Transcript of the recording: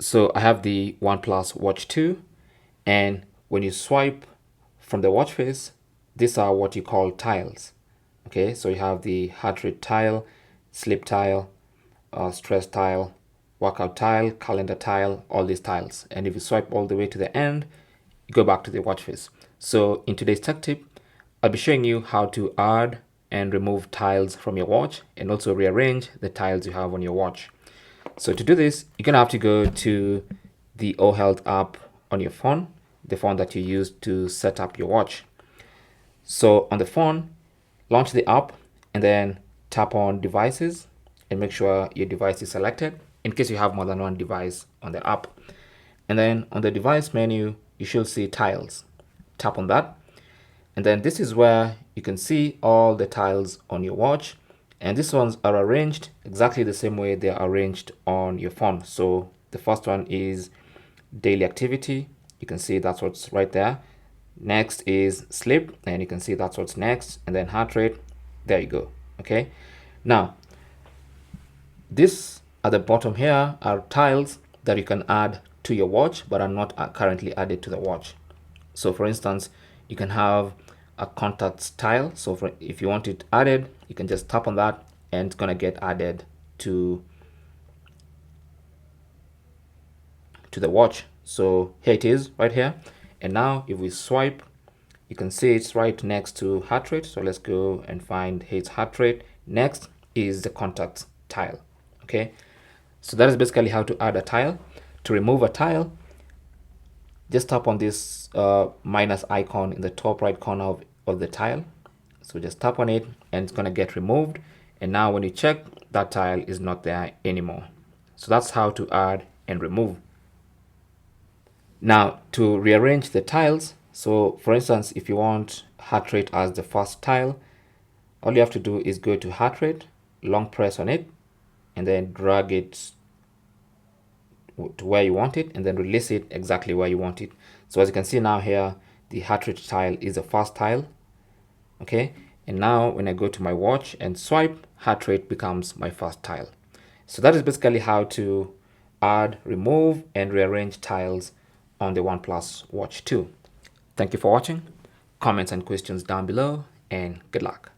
So I have the OnePlus Watch 2, and when you swipe from the watch face, these are what you call tiles. Okay, so you have the heart rate tile, sleep tile, stress tile, workout tile, calendar tile, all these tiles. And if you swipe all the way to the end, you go back to the watch face. So in today's tech tip, I'll be showing you how to add and remove tiles from your watch and also rearrange the tiles you have on your watch. So to do this, you're gonna have to go to the OHealth app on your phone, the phone that you use to set up your watch. So on the phone, launch the app and then tap on devices and make sure your device is selected in case you have more than one device on the app. And then on the device menu, you should see tiles. Tap on that. And then this is where you can see all the tiles on your watch. And these ones are arranged exactly the same way they are arranged on your phone. So the first one is daily activity. You can see that's what's right there. Next is sleep, and you can see that's what's next. And then heart rate. There you go. Okay. Now, this at the bottom here are tiles that you can add to your watch but are not currently added to the watch. So for instance, you can have a contacts tile. So if you want it added, you can just tap on that and it's gonna get added to the watch. So here it is right here. And now if we swipe, you can see it's right next to heart rate. So let's go and find its heart rate. Next is the contacts tile. Okay, so that is basically how to add a tile. To remove a tile, just tap on this minus icon in the top right corner of the tile. So just tap on it and it's gonna get removed. And now when you check, that tile is not there anymore. So that's how to add and remove. Now to rearrange the tiles, so for instance, if you want heart rate as the first tile, all you have to do is go to heart rate, long press on it, and then drag it to where you want it and then release it exactly where you want it. So as you can see now here, the heart rate tile is the first tile. Okay, and now when I go to my watch and swipe, heart rate becomes my first tile. So that is basically how to add, remove, and rearrange tiles on the OnePlus Watch 2. Thank you for watching. Comments and questions down below, and good luck.